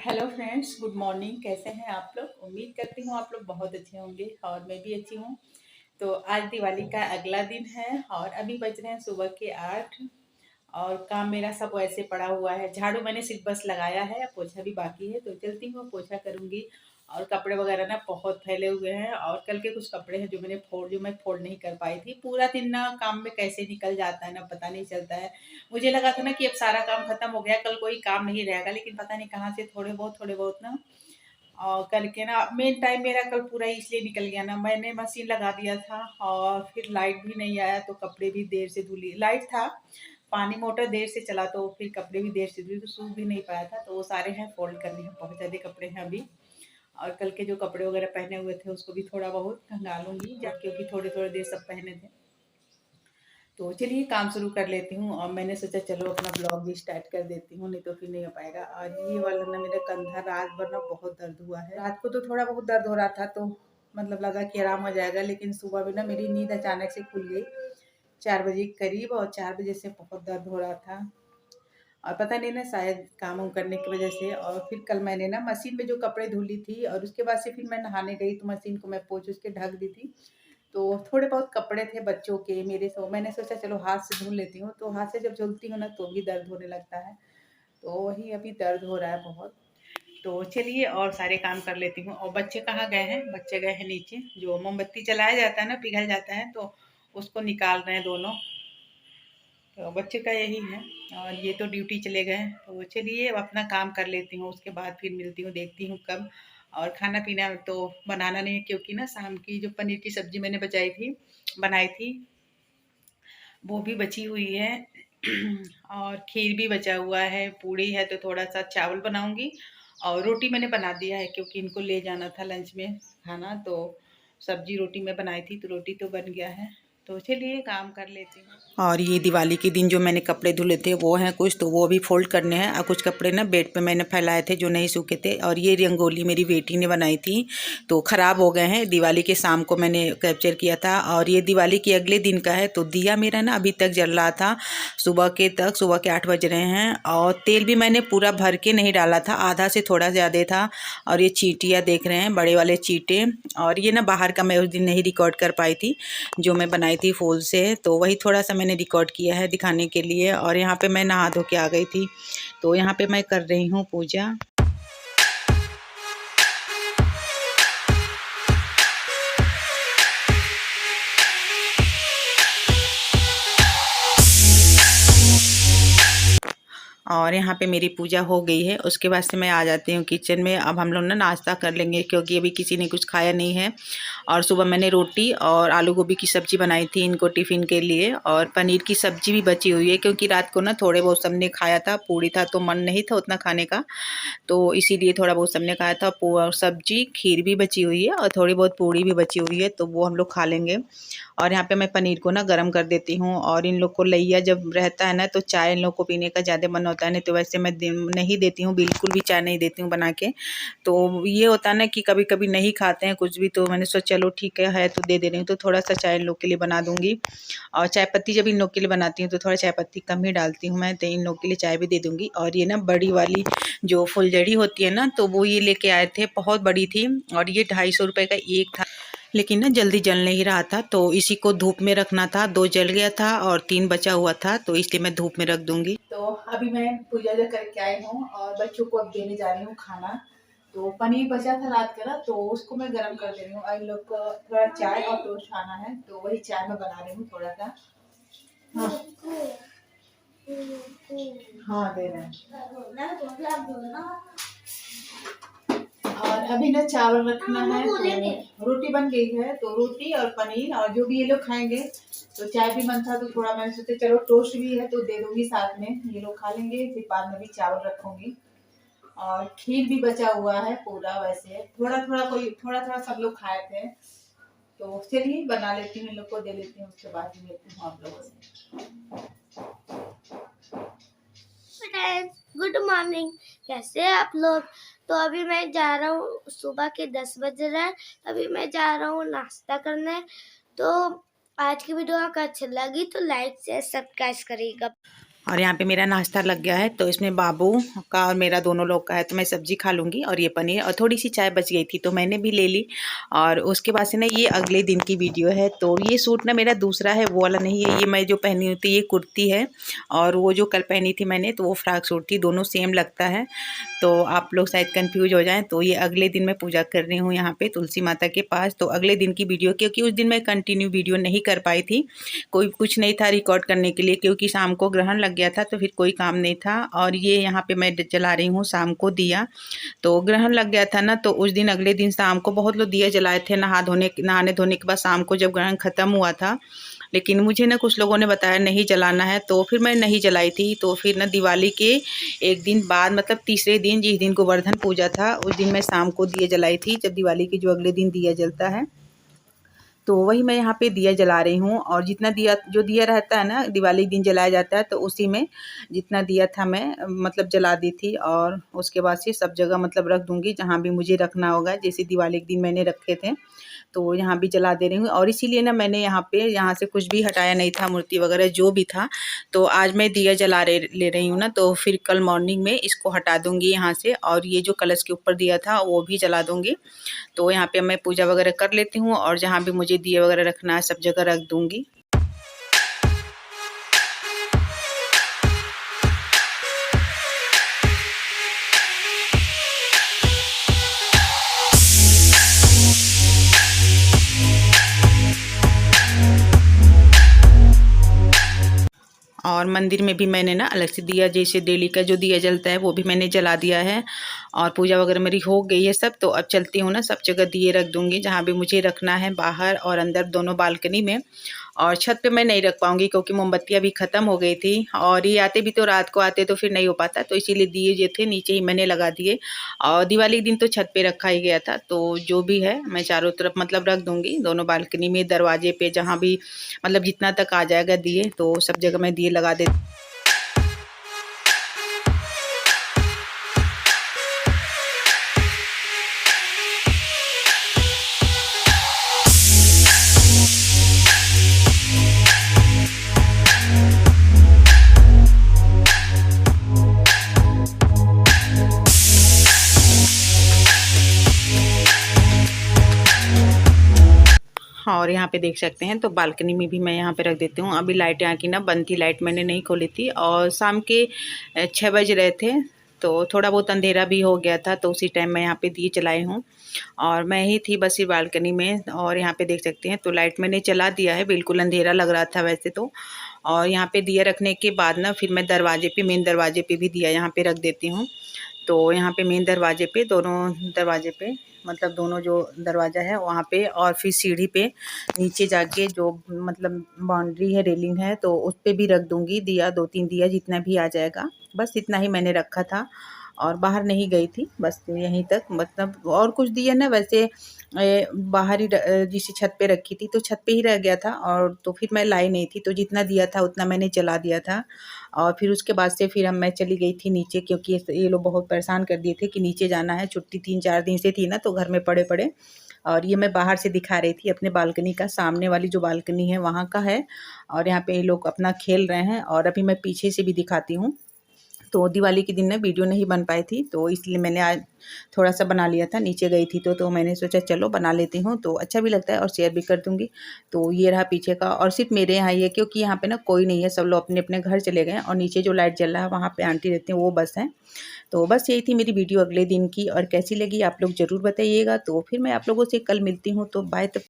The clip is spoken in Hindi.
Hello friends, good morning. कैसे हैं आप लोग? उम्मीद करती हूँ आप लोग बहुत अच्छे होंगे और मैं भी अच्छी हूँ। तो आज दिवाली का अगला दिन है और अभी बज रहे हैं सुबह के 8 और काम मेरा सब वैसे पड़ा हुआ है। झाड़ू मैंने सिर्फ बस लगाया है, पोछा भी बाकी है, तो चलती हूँ पोछा करूँगी। और कपड़े वगैरह ना बहुत फैले हुए हैं और कल के कुछ कपड़े हैं जो मैं फोल्ड नहीं कर पाई थी। पूरा दिन ना काम में कैसे निकल जाता है ना, पता नहीं चलता है। मुझे लगा था ना कि अब सारा काम खत्म हो गया, कल कोई काम नहीं रहेगा, लेकिन पता नहीं कहाँ से थोड़े बहुत ना और करके ना मेन टाइम मेरा कल पूरा इसलिए निकल गया ना, मैंने मशीन लगा दिया था और फिर लाइट भी नहीं आया तो कपड़े भी देर से धुली। लाइट था, पानी मोटर देर से चला तो फिर कपड़े भी देर से धुली, तो सूख भी नहीं पाया था। तो वो सारे हैं, फोल्ड करने हैं, बहुत ज़्यादा कपड़े हैं अभी। और कल के जो कपड़े वगैरह पहने हुए थे उसको भी थोड़ा बहुत खंगालूंगी, क्योंकि थोड़े थोड़े देर सब पहने थे। तो चलिए काम शुरू कर लेती हूँ और मैंने सोचा चलो अपना ब्लॉग भी स्टार्ट कर देती हूँ, नहीं तो फिर नहीं हो पाएगा। और ये वाला ना मेरा कंधा रात भर ना बहुत दर्द हुआ है। रात को तो थोड़ा बहुत दर्द हो रहा था तो मतलब लगा कि आराम हो जाएगा, लेकिन सुबह भी ना मेरी नींद अचानक से खुल गई 4 बजे के करीब, और 4 बजे से बहुत दर्द हो रहा था। और पता नहीं ना, शायद काम वाम करने की वजह से। और फिर कल मैंने ना मशीन में जो कपड़े धुली थी और उसके बाद से फिर मैं नहाने गई तो मशीन को मैं पोंछ उसके ढक दी थी। तो थोड़े बहुत कपड़े थे बच्चों के मेरे, तो मैंने सोचा चलो हाथ से धुल लेती हूँ। तो हाथ से जब धुलती हूँ ना तो भी दर्द होने लगता है, तो वही अभी दर्द हो रहा है बहुत। तो चलिए और सारे काम कर लेती हूँ। और बच्चे कहाँ गए हैं? बच्चे गए हैं नीचे, जो मोमबत्ती जलाया जाता है ना, पिघल जाता है तो उसको निकाल रहे हैं दोनों। तो बच्चे का यही है। और ये तो ड्यूटी चले गए हैं, तो चलिए अब अपना काम कर लेती हूँ, उसके बाद फिर मिलती हूँ, देखती हूँ कब। और खाना पीना तो बनाना नहीं है, क्योंकि ना शाम की जो पनीर की सब्जी मैंने बनाई थी वो भी बची हुई है। और खीर भी बचा हुआ है, पूड़ी है, तो थोड़ा सा चावल बनाऊंगी। और रोटी मैंने बना दिया है क्योंकि इनको ले जाना था लंच में खाना। तो सब्जी रोटी मैं बनाई थी तो रोटी तो बन गया है। तो चलिए काम कर लेती हूँ। और ये दिवाली के दिन जो मैंने कपड़े धुले थे वो हैं कुछ, तो वो भी फोल्ड करने हैं। और कुछ कपड़े ना बेड पे मैंने फैलाए थे जो नहीं सूखे थे। और ये रंगोली मेरी बेटी ने बनाई थी तो ख़राब हो गए हैं। दिवाली के शाम को मैंने कैप्चर किया था और ये दिवाली के अगले दिन का है। तो दिया मेरा ना अभी तक जल रहा था, सुबह के 8 बज रहे हैं। और तेल भी मैंने पूरा भर के नहीं डाला था, आधा से थोड़ा ज़्यादा था। और ये चींटियाँ देख रहे हैं, बड़े वाले चींटे। और ये ना बाहर का मैं उस दिन नहीं रिकॉर्ड कर पाई थी जो मैं बनाई थी फूल से, तो वही थोड़ा सा मैंने रिकॉर्ड किया है दिखाने के लिए। और यहाँ पे मैं नहा धो के आ गई थी, तो यहाँ पे मैं कर रही हूँ पूजा। और यहाँ पे मेरी पूजा हो गई है। उसके बाद से मैं आ जाती हूँ किचन में। अब हम लोग ना नाश्ता कर लेंगे क्योंकि अभी किसी ने कुछ खाया नहीं है। और सुबह मैंने रोटी और आलू गोभी की सब्ज़ी बनाई थी इनको टिफ़िन के लिए, और पनीर की सब्ज़ी भी बची हुई है क्योंकि रात को ना थोड़े बहुत सबने खाया था, पूड़ी था तो मन नहीं था उतना खाने का, तो इसीलिए थोड़ा बहुत सबने खाया था। सब्ज़ी खीर भी बची हुई है और थोड़ी बहुत पूड़ी भी बची हुई है, तो वो हम लोग खा लेंगे। और यहाँ पे मैं पनीर को ना गर्म कर देती हूँ। और इन लोग को लैया जब रहता है ना तो चाय इन लोग को पीने का ज़्यादा मन होता है, नहीं तो वैसे मैं नहीं देती हूँ, बिल्कुल भी चाय नहीं देती हूँ बना के। तो ये होता है ना कि कभी कभी नहीं खाते हैं कुछ भी, तो मैंने सोचा चलो ठीक है तो दे रही हूँ। तो थोड़ा सा चाय इन लोग के लिए बना दूँगी। और चाय पत्ती जब इन लोग के लिए बनाती हूँ तो थोड़ा चाय पत्ती कम ही डालती हूँ मैं, तो इन लोग के लिए चाय भी दे दूँगी। और ये ना बड़ी वाली जो फुलझड़ी होती है ना, तो वो ये लेके आए थे, बहुत बड़ी थी। और ये 250 रुपये का एक था, लेकिन ना जल्दी जल नहीं रहा था तो इसी को धूप में रखना था। 2 जल गया था और 3 बचा हुआ था, तो इसलिए मैं धूप में रख दूंगी। तो अभी मैं पूजा करके आई हूँ और बच्चों को अब देने जा रही हूँ खाना। तो पनीर बचा था रात का ना, तो उसको मैं गर्म कर दे रही हूँ। इन लोग को थोड़ा चाय और टोस्ट खाना है, तो वही चाय में बना रही हूँ थोड़ा सा। हाँ हाँ, दे रहे हैं। और अभी ना चावल रखना है, तो रोटी बन गई है, तो रोटी और पनीर और जो भी ये लोग खाएंगे। तो चाय भी मन था तो थोड़ा मैंने सोचा चलो टोस्ट भी है तो दे दूंगी साथ में, ये लोग खा लेंगे। फिर बाद में भी चावल रखूंगी। और खीर भी बचा हुआ है पूरा, वैसे थोड़ा थोड़ा सब लोग खाए थे। तो चलिए बना लेती हूँ, इन लोग को दे लेती हूँ, उसके बाद मिलती हूँ आप लोगों से। गुड मॉर्निंग, कैसे हैं आप लोग। तो अभी मैं जा रहा हूँ, सुबह के 10 बज रहे हैं, अभी मैं जा रहा हूँ नाश्ता करने। तो आज की वीडियो अगर अच्छी लगी तो लाइक शेयर सब्सक्राइब करिएगा। और यहाँ पे मेरा नाश्ता लग गया है, तो इसमें बाबू का और मेरा दोनों लोग का है, तो मैं सब्जी खा लूँगी और ये पनीर, और थोड़ी सी चाय बच गई थी तो मैंने भी ले ली। और उसके बाद से ना ये अगले दिन की वीडियो है। तो ये सूट ना मेरा दूसरा है, वो वाला नहीं है। ये मैं जो पहनी हुई थी ये कुर्ती है, और वो जो कल पहनी थी मैंने तो वो फ्रॉक सूट थी, दोनों सेम लगता है। तो आप लोग शायद कंफ्यूज हो जाएं। तो ये अगले दिन मैं पूजा कर रही हूँ यहाँ पे तुलसी माता के पास। तो अगले दिन की वीडियो, क्योंकि उस दिन मैं कंटिन्यू वीडियो नहीं कर पाई थी, कोई कुछ नहीं था रिकॉर्ड करने के लिए, क्योंकि शाम को ग्रहण लग गया था तो फिर कोई काम नहीं था। और ये यहाँ पे मैं जला रही हूँ शाम को दिया, तो ग्रहण लग गया था ना, तो उस दिन अगले दिन शाम को बहुत लोग दिया जलाए थे, नहाने धोने के बाद शाम को जब ग्रहण खत्म हुआ था। लेकिन मुझे ना कुछ लोगों ने बताया नहीं जलाना है, तो फिर मैं नहीं जलाई थी। तो फिर ना दिवाली के एक दिन बाद, मतलब तीसरे दिन, जिस दिन गोवर्धन पूजा था उस दिन मैं शाम को दिया जलाई थी, जब दिवाली के जो अगले दिन दिया जलता है। तो वही मैं यहाँ पे दिया जला रही हूँ। और जितना दिया, जो दिया रहता है ना दिवाली के दिन जलाया जाता है, तो उसी में जितना दिया था मैं मतलब जला दी थी। और उसके बाद से सब जगह मतलब रख दूँगी जहाँ भी मुझे रखना होगा, जैसे दिवाली के दिन मैंने रखे थे तो यहाँ भी जला दे रही हूँ। और इसीलिए ना मैंने यहाँ से कुछ भी हटाया नहीं था, मूर्ति वगैरह जो भी था। तो आज मैं दिया जला ले रही हूँ ना, तो फिर कल मॉर्निंग में इसको हटा दूँगी यहाँ से, और ये जो कलश के ऊपर दिया था वो भी जला दूँगी। तो यहाँ पे मैं पूजा वगैरह कर लेती हूँ, और जहाँ भी मुझे दिए वगैरह रखना है सब जगह रख दूँगी। और मंदिर में भी मैंने ना अलग से दिया, जैसे डेली का जो दिया जलता है वो भी मैंने जला दिया है। और पूजा वगैरह मेरी हो गई है सब। तो अब चलती हूँ ना, सब जगह दिए रख दूँगी जहाँ भी मुझे रखना है, बाहर और अंदर दोनों बालकनी में। और छत पे मैं नहीं रख पाऊँगी क्योंकि मोमबत्तियाँ भी ख़त्म हो गई थी, और ये आते भी तो रात को आते तो फिर नहीं हो पाता, तो इसीलिए दिए जो थे नीचे ही मैंने लगा दिए। और दिवाली के दिन तो छत पे रखा ही गया था, तो जो भी है मैं चारों तरफ मतलब रख दूँगी, दोनों बालकनी में, दरवाजे पे, जहाँ भी मतलब जितना तक आ जाएगा दिए, तो सब जगह मैं दिए लगा देती। और यहाँ पे देख सकते हैं, तो बालकनी में भी मैं यहाँ पे रख देती हूँ। अभी लाइट यहाँ की ना बंद थी, लाइट मैंने नहीं खोली थी, और शाम के 6 बज रहे थे, तो थोड़ा बहुत अंधेरा भी हो गया था, तो उसी टाइम मैं यहाँ पे दिए जलाई हूँ। और मैं ही थी बस ये बालकनी में, और यहाँ पे देख सकते हैं तो लाइट मैंने चला दिया है, बिल्कुल अंधेरा लग रहा था वैसे तो। और यहाँ पे दिया रखने के बाद ना फिर मैं दरवाजे पे, मेन दरवाजे पे भी दिया यहाँ पे रख देती हूँ। तो यहाँ पे मेन दरवाजे पे, दोनों दरवाजे पे, मतलब दोनों जो दरवाज़ा है वहाँ पे, और फिर सीढ़ी पे नीचे जाके जो मतलब बाउंड्री है, रेलिंग है, तो उस पे भी रख दूँगी दिया, 2-3 दिया जितना भी आ जाएगा। बस इतना ही मैंने रखा था, और बाहर नहीं गई थी, बस यहीं तक। मतलब और कुछ दिया ना वैसे बाहर ही जिसे छत पे रखी थी, तो छत पे ही रह गया था, और तो फिर मैं लाई नहीं थी, तो जितना दिया था उतना मैंने जला दिया था। और फिर उसके बाद से फिर मैं चली गई थी नीचे, क्योंकि ये लोग बहुत परेशान कर दिए थे कि नीचे जाना है, छुट्टी 3-4 दिन से थी ना, तो घर में पड़े। और ये मैं बाहर से दिखा रही थी अपने बालकनी का, सामने वाली जो बालकनी है वहाँ का है। और यहाँ पे ये लोग अपना खेल रहे हैं, और अभी मैं पीछे से भी दिखाती हूँ। तो दिवाली के दिन ना वीडियो नहीं बन पाई थी, तो इसलिए मैंने आज थोड़ा-सा बना लिया था, नीचे गई थी तो मैंने सोचा चलो बना लेती हूँ, तो अच्छा भी लगता है और शेयर भी कर दूँगी। तो ये रहा पीछे का, और सिर्फ़ मेरे यहाँ ही है क्योंकि यहाँ पे ना कोई नहीं है, सब लोग अपने-अपने घर चले गए हैं, और नीचे जो लाइट जल रहा है वहाँ पे आंटी रहती हैं, वो बस हैं। तो बस यही थी मेरी वीडियो अगले दिन की, और कैसी लगी आप लोग ज़रूर बताइएगा। तो फिर मैं आप लोगों से कल मिलती हूँ, तो बाय। तब